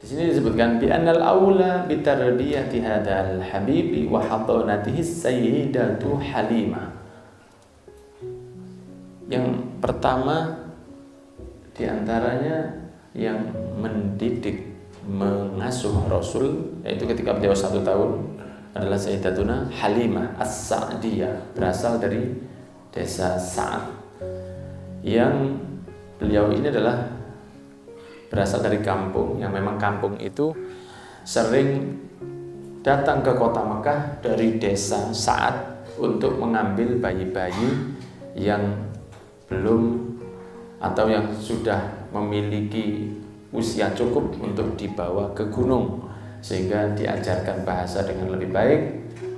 sini disebutkan bi annal aula bi tarbiyati hadzal habibi wa hadanatihi sayyidatu Halimah. Yang pertama di antaranya yang mendidik, mengasuh Rasul, yaitu ketika beliau 1 tahun, adalah Sayyidatuna Halimah As-Sa'diyah, berasal dari desa Sa'ad. Yang beliau ini adalah berasal dari kampung, yang memang kampung itu sering datang ke kota Mekah dari desa Sa'ad untuk mengambil bayi-bayi yang belum atau yang sudah memiliki usia cukup untuk dibawa ke gunung, sehingga diajarkan bahasa dengan lebih baik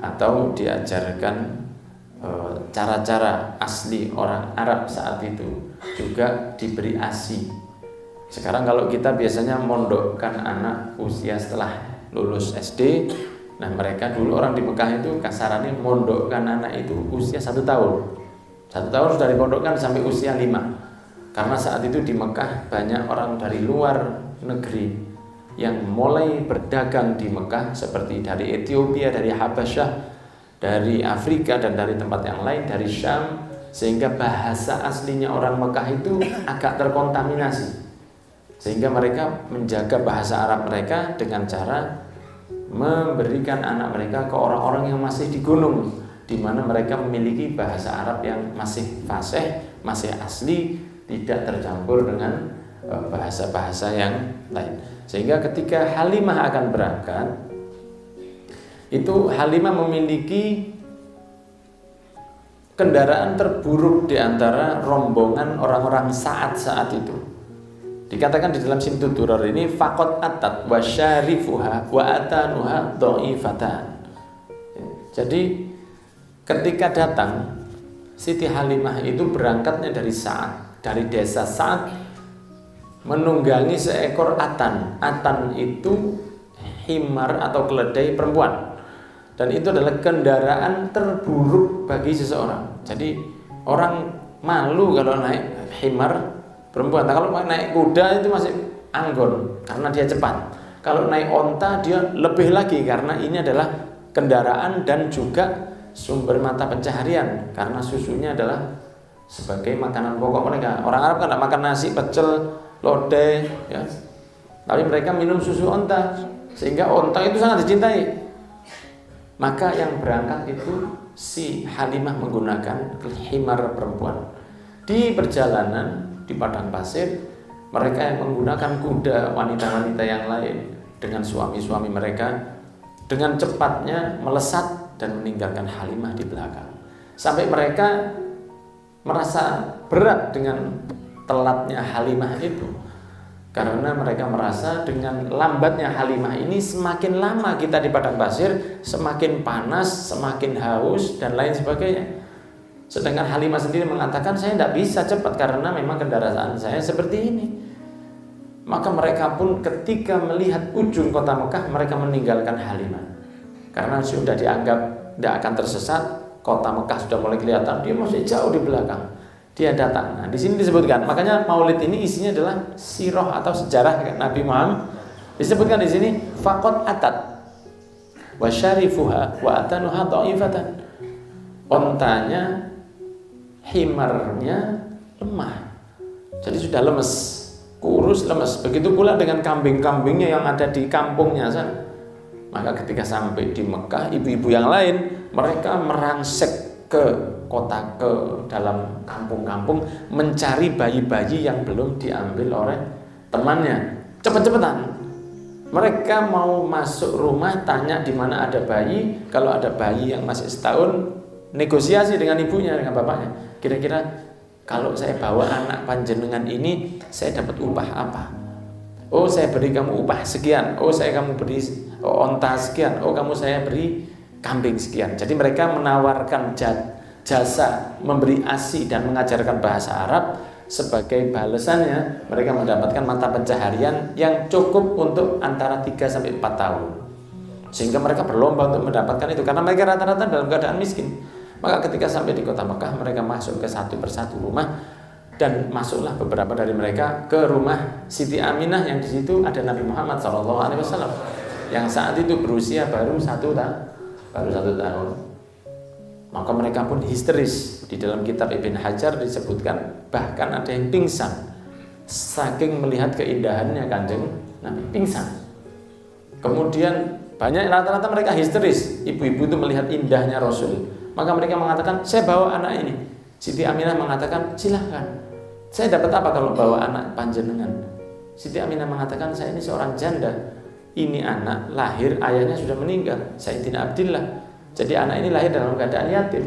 atau diajarkan cara-cara asli orang Arab saat itu, juga diberi ASI. Sekarang kalau kita biasanya mondokkan anak usia setelah lulus SD, nah mereka dulu orang di Mekah itu kasarannya mondokkan anak itu usia 1 tahun. 1 tahun sudah dipondokkan sampai usia 5. Karena saat itu di Mekah banyak orang dari luar negeri yang mulai berdagang di Mekah, seperti dari Ethiopia, dari Habasyah, dari Afrika, dan dari tempat yang lain, dari Syam, sehingga bahasa aslinya orang Mekah itu agak terkontaminasi. Sehingga mereka menjaga bahasa Arab mereka dengan cara memberikan anak mereka ke orang-orang yang masih di gunung, di mana mereka memiliki bahasa Arab yang masih fasih, masih asli, tidak tercampur dengan bahasa-bahasa yang lain. Sehingga ketika Halimah akan berangkat, itu Halimah memiliki kendaraan terburuk di antara rombongan orang-orang saat itu. Dikatakan di dalam Simtud Durar ini, faqat atat wa syarifuha wa atanuha dhaifatan. Jadi ketika datang, Siti Halimah itu berangkatnya dari Sa'ad, dari desa Sa'ad, menunggangi seekor atan. Atan itu himar atau keledai perempuan, dan itu adalah kendaraan terburuk bagi seseorang. Jadi orang malu kalau naik himar perempuan. Nah, kalau naik kuda itu masih anggun karena dia cepat. Kalau naik onta dia lebih lagi, karena ini adalah kendaraan dan juga sumber mata pencaharian, karena susunya adalah sebagai makanan pokok mereka. Orang Arab kan tidak makan nasi, pecel, lodeh, ya. Tapi mereka minum susu onta, sehingga onta itu sangat dicintai. Maka yang berangkat itu si Halimah menggunakan himar perempuan. Di perjalanan di padang pasir, mereka yang menggunakan kuda, wanita-wanita yang lain dengan suami-suami mereka dengan cepatnya melesat dan meninggalkan Halimah di belakang. Sampai mereka merasa berat dengan telatnya Halimah itu, karena mereka merasa dengan lambatnya Halimah ini, semakin lama kita di padang pasir, semakin panas, semakin haus, dan lain sebagainya. Sedangkan Halimah sendiri mengatakan, saya tidak bisa cepat karena memang kendaraan saya seperti ini. Maka mereka pun ketika melihat ujung kota Mekah, mereka meninggalkan Halimah. Karena sudah dianggap tidak akan tersesat, kota Mekah sudah mulai kelihatan, dia masih jauh di belakang. Dia datang. Nah, di sini disebutkan, makanya Maulid ini isinya adalah sirah atau sejarah Nabi Muhammad. Disebutkan di sini, faqat atat wa syarifuha wa atanuha dhaifatan. Ontanya, himarnya lemah, jadi sudah lemes, kurus, lemes. Begitu pula dengan kambing-kambingnya yang ada di kampungnya sana. Maka ketika sampai di Mekah, ibu-ibu yang lain mereka merangsek ke kota, ke dalam kampung-kampung, mencari bayi-bayi yang belum diambil oleh temannya. Cepet-cepetan mereka mau masuk rumah, tanya di mana ada bayi. Kalau ada bayi yang masih setahun, negosiasi dengan ibunya, dengan bapaknya. Kira-kira kalau saya bawa anak panjenengan ini, saya dapat upah apa? Oh, saya beri kamu upah sekian. Oh, saya kamu beri onta sekian. Oh, kamu saya beri kambing sekian. Jadi mereka menawarkan jasa memberi ASI dan mengajarkan bahasa Arab. Sebagai balasannya, mereka mendapatkan mata pencaharian yang cukup untuk antara 3 sampai 4 tahun. Sehingga mereka berlomba untuk mendapatkan itu, karena mereka rata-rata dalam keadaan miskin. Maka ketika sampai di kota Mekah, mereka masuk ke satu persatu rumah. Dan masuklah beberapa dari mereka ke rumah Siti Aminah yang di situ ada Nabi Muhammad SAW yang saat itu berusia baru satu tahun. Maka mereka pun histeris. Di dalam kitab Ibn Hajar disebutkan bahkan ada yang pingsan saking melihat keindahannya Kanjeng Nabi, pingsan. Kemudian rata-rata mereka histeris. Ibu-ibu itu melihat indahnya Rasul. Maka mereka mengatakan, saya bawa anak ini. Siti Aminah mengatakan, silahkan. Saya dapat apa kalau bawa anak panjenengan? Siti Aminah mengatakan, saya ini seorang janda. Ini anak lahir, ayahnya sudah meninggal, Sayyidina Abdillah. Jadi anak ini lahir dalam keadaan yatim.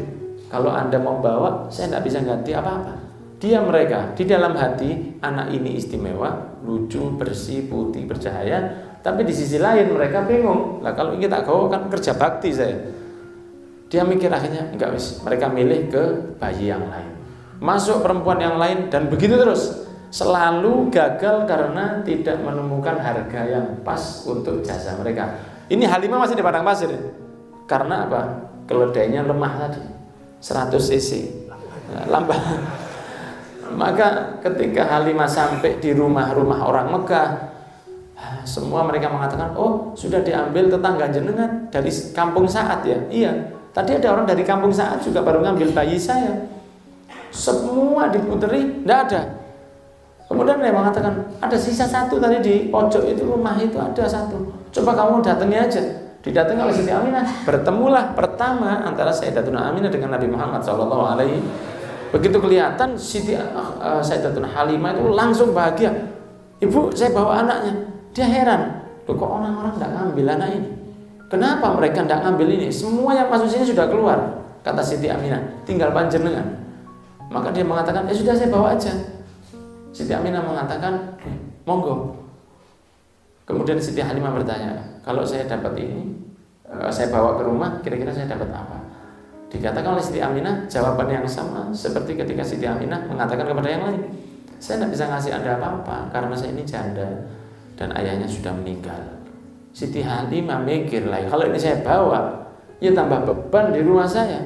Kalau Anda mau bawa, saya tidak bisa ganti apa-apa. Dia mereka, di dalam hati, anak ini istimewa, lucu, bersih, putih, bercahaya. Tapi di sisi lain mereka bingung. Lah kalau kita bawa kan kerja bakti saya. Dia mikir akhirnya, enggak wis. Mereka milih ke bayi yang lain. Masuk perempuan yang lain dan begitu terus. Selalu gagal karena tidak menemukan harga yang pas untuk jasa mereka. Ini Halimah masih di padang pasir. Karena apa? Keledainya lemah tadi. 100 cc. Lambat. Maka ketika Halimah sampai di rumah-rumah orang Mekah, semua mereka mengatakan, oh sudah diambil tetangga jenengan dari kampung Sa'ad ya. Iya. Tadi ada orang dari kampung Sa'ad juga baru ngambil bayi saya. Semua diputeri, tidak ada. Kemudian dia mengatakan, ada sisa satu tadi di pojok itu, rumah itu ada satu. Coba kamu datangi aja. Didatangi oleh Siti Aminah. Bertemulah pertama antara Sayyidatuna Aminah dengan Nabi Muhammad SAW. Begitu kelihatan Sayyidatuna Halimah itu langsung bahagia. Ibu, saya bawa anaknya. Dia heran, loh kok orang-orang tidak ngambil anak ini? Kenapa mereka tidak ngambil ini? Semua yang masuk sini sudah keluar, kata Siti Aminah. Tinggal panjenengan. Maka dia mengatakan, ya sudah saya bawa aja. Siti Aminah mengatakan, monggo. Kemudian Siti Halimah bertanya, kalau saya dapat ini, saya bawa ke rumah, kira-kira saya dapat apa? Dikatakan oleh Siti Aminah jawaban yang sama seperti ketika Siti Aminah mengatakan kepada yang lain, saya tidak bisa ngasih Anda apa-apa karena saya ini janda dan ayahnya sudah meninggal. Siti Halimah mikir lah, kalau ini saya bawa, ya tambah beban di rumah saya.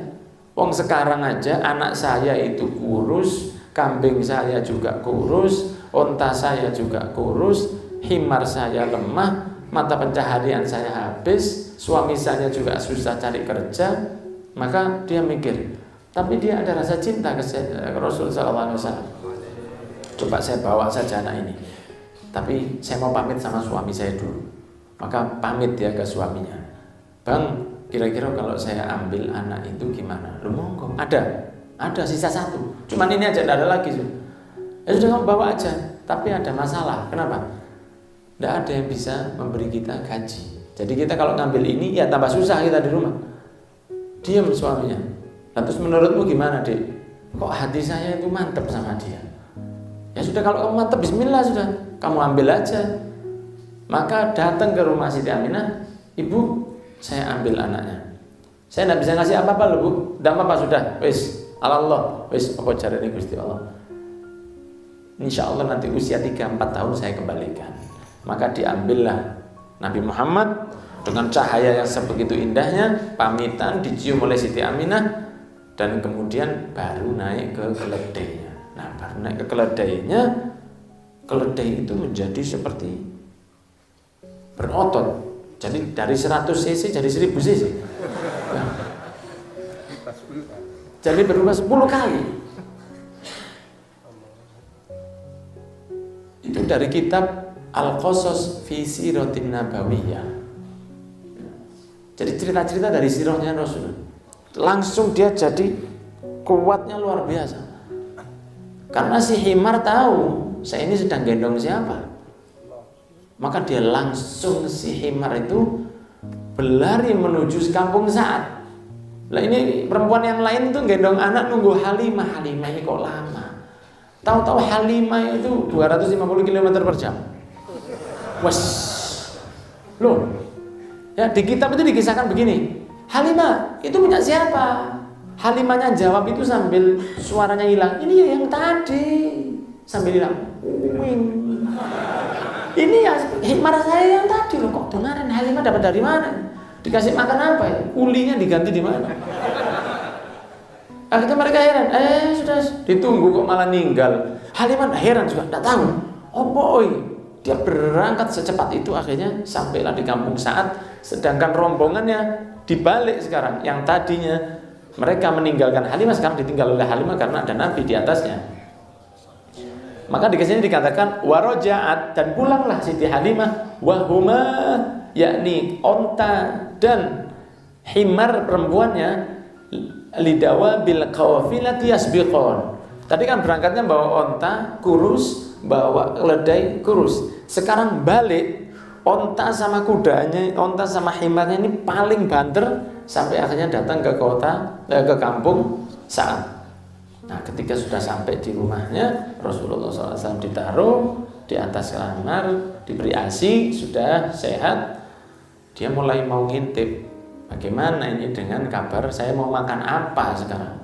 Wong sekarang aja anak saya itu kurus, kambing saya juga kurus, onta saya juga kurus, himar saya lemah, mata pencaharian saya habis, suami saya juga susah cari kerja. Maka dia mikir, tapi dia ada rasa cinta ke Rasulullah SAW. Coba saya bawa saja anak ini, tapi saya mau pamit sama suami saya dulu. Maka pamit dia ke suaminya, Bang, kira-kira kalau saya ambil anak itu gimana? Lu monggo. Ada sisa satu. Cuman ini aja, tidak ada lagi. Ya sudah kamu bawa aja. Tapi ada masalah. Kenapa? Tidak ada yang bisa memberi kita gaji. Jadi kita kalau ngambil ini ya tambah susah kita di rumah. Diam suaminya. Nah, terus menurutmu gimana, Dek? Kok hati saya itu mantep sama dia? Ya sudah kalau kamu mantep, bismillah sudah. Kamu ambil aja. Maka datang ke rumah Siti Aminah, Ibu, saya ambil anaknya. Saya tidak bisa ngasih apa-apa loh, Bu. Tidak apa-apa sudah. Wis, Allah. Wis, apa caranya Gusti Allah? Insya Allah nanti usia 3-4 tahun saya kembalikan. Maka diambillah Nabi Muhammad dengan cahaya yang sebegitu indahnya, pamitan, dicium oleh Siti Aminah, dan kemudian baru naik ke keledainya. Nah, baru naik ke keledainya, keledai itu menjadi seperti berotot. Jadi dari 100 cc jadi 1000 cc. Nah, jadi berubah 10 kali. Itu dari kitab Al-Qasas fi Siratin Nabawiyah. Jadi cerita-cerita dari sirahnya Rasul. Langsung dia jadi kuatnya luar biasa. Karena si himar tahu saya ini sedang gendong siapa. Maka dia langsung si himar itu berlari menuju kampung Sa'ad. Lah ini perempuan yang lain tuh gendong anak nunggu Halimah. Halimah ini kok lama. Tahu-tahu Halimah itu 250 km per jam. Wes. Loh. Ya, di kitab itu dikisahkan begini. Halimah, itu punya siapa? Halimahnya jawab itu sambil suaranya hilang. Ini yang tadi. Sambil hilang. Ini ya hikmah saya yang tadi loh, kok dengaran Halimah dapat dari mana? Dikasih makan apa ya? Ulinya diganti di mana? Akhirnya mereka heran, sudah ditunggu kok malah ninggal. Halimah heran juga, tidak tahu. Dia berangkat secepat itu, akhirnya sampailah di kampung Sa'ad. Sedangkan rombongannya dibalik sekarang. Yang tadinya mereka meninggalkan Halimah, sekarang ditinggal oleh Halimah karena ada Nabi di atasnya. Maka di sini dikatakan waroja'at, dan pulanglah Siti Halimah, wahuma, yakni onta dan himar perempuannya, lidawa bil qafilati yasbiqon. Tadi kan berangkatnya bawa onta kurus, bawa keledai kurus. Sekarang balik, onta sama kudanya, onta sama himarnya ini paling banter sampai akhirnya datang ke ke kampung Sa'ad. Nah, ketika sudah sampai di rumahnya, Rasulullah SAW ditaruh di atas kamar, diberi ASI, sudah sehat. Dia mulai mau ngintip, bagaimana ini dengan kabar saya mau makan apa sekarang.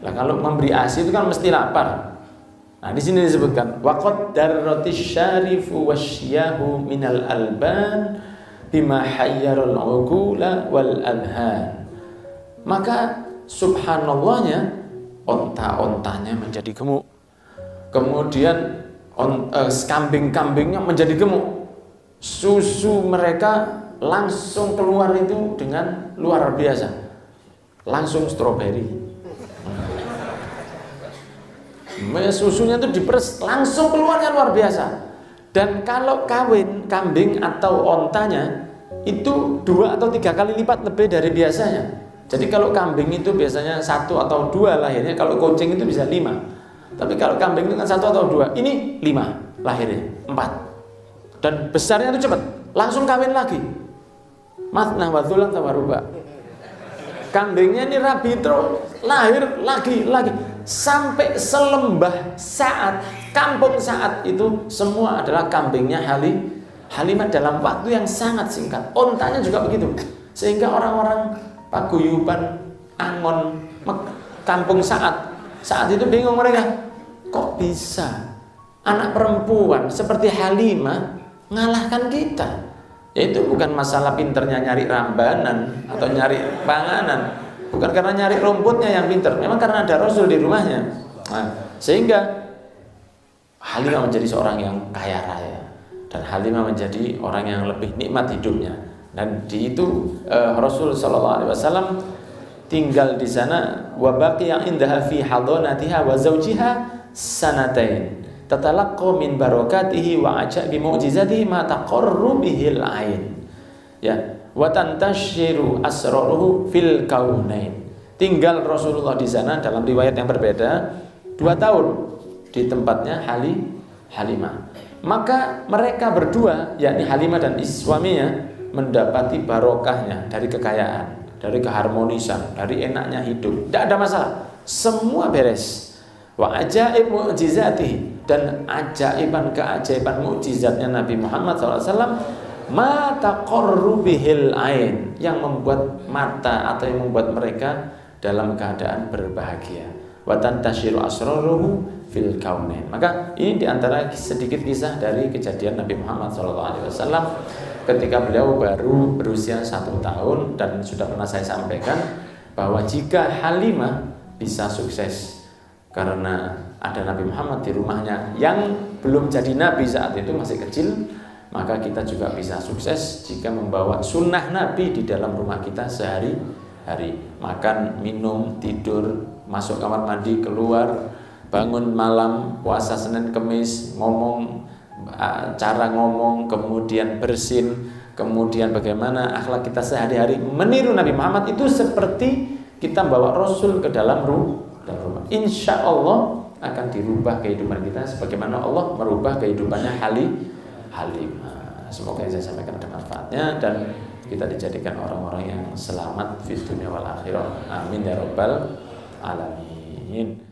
Lah kalau memberi ASI itu kan mesti lapar. Nah, di sini disebutkan waqad darratis syarifu wasyahu minal alban bima hayyarul uqula wal adhan. Maka subhanallahnya, onta-ontanya menjadi gemuk. Kemudian kambing-kambingnya menjadi gemuk. Susu mereka langsung keluar itu dengan luar biasa. Langsung stroberi. Susunya itu diperes, langsung keluarnya luar biasa. Dan kalau kawin kambing atau ontanya itu 2 atau 3 kali lipat lebih dari biasanya. Jadi kalau kambing itu biasanya 1 atau 2 lahirnya, kalau kucing itu bisa 5. Tapi kalau kambing itu kan 1 atau 2, ini 5 lahirnya, 4. Dan besarnya itu cepat, langsung kawin lagi. Matnah wa thulatha wa ruba'. Kambingnya ini rabi terus, lahir lagi sampai selembah Sa'ad, kampung Sa'ad itu semua adalah kambingnya Halimah dalam waktu yang sangat singkat. Ontanya juga begitu, sehingga orang-orang paguyuban Angon kampung Sa'ad itu bingung mereka, kok bisa anak perempuan seperti Halimah ngalahkan kita? Itu bukan masalah pinternya nyari rambanan atau nyari panganan, bukan karena nyari rumputnya yang pinter, memang karena ada Rasul di rumahnya. Nah, sehingga Halimah menjadi seorang yang kaya raya, dan Halimah menjadi orang yang lebih nikmat hidupnya. Dan di itu Rasul SAW tinggal di sana, wa baqiya indaha fi hadonatiha wa zawjiha sanatain. Tatalaqqa min barakatihi wa ajabi mu'jizatihi ma taqarru bihil ain. Ya, wa tantashiru asraruhu fil kaunain. Tinggal Rasulullah di sana dalam riwayat yang berbeda 2 tahun di tempatnya Halimah. Maka mereka berdua, yakni Halimah dan suaminya, mendapati barokahnya dari kekayaan, dari keharmonisan, dari enaknya hidup. Tidak ada masalah, semua beres. Wa ajaib mu'jizatihi, dan keajaiban mukjizatnya Nabi Muhammad SAW, ma taqarru bihil ain, yang membuat mata atau yang membuat mereka dalam keadaan berbahagia. Wa tantashiru asraruhu fil kaunain. Maka ini diantara sedikit kisah dari kejadian Nabi Muhammad SAW ketika beliau baru berusia 1 tahun. Dan sudah pernah saya sampaikan bahwa jika Halimah bisa sukses karena ada Nabi Muhammad di rumahnya yang belum jadi Nabi saat itu, masih kecil, maka kita juga bisa sukses jika membawa sunnah Nabi di dalam rumah kita sehari-hari. Makan, minum, tidur, masuk kamar mandi, keluar, bangun malam, puasa Senin Kemis, cara ngomong, kemudian bersin, kemudian bagaimana akhlak kita sehari-hari meniru Nabi Muhammad, itu seperti kita bawa Rasul ke dalam rumah. Insya Allah akan dirubah kehidupan kita sebagaimana Allah merubah kehidupannya Halimah. Semoga yang saya sampaikan ada manfaatnya dan kita dijadikan orang-orang yang selamat di dunia wal akhirah. Amin ya rabbal alamin.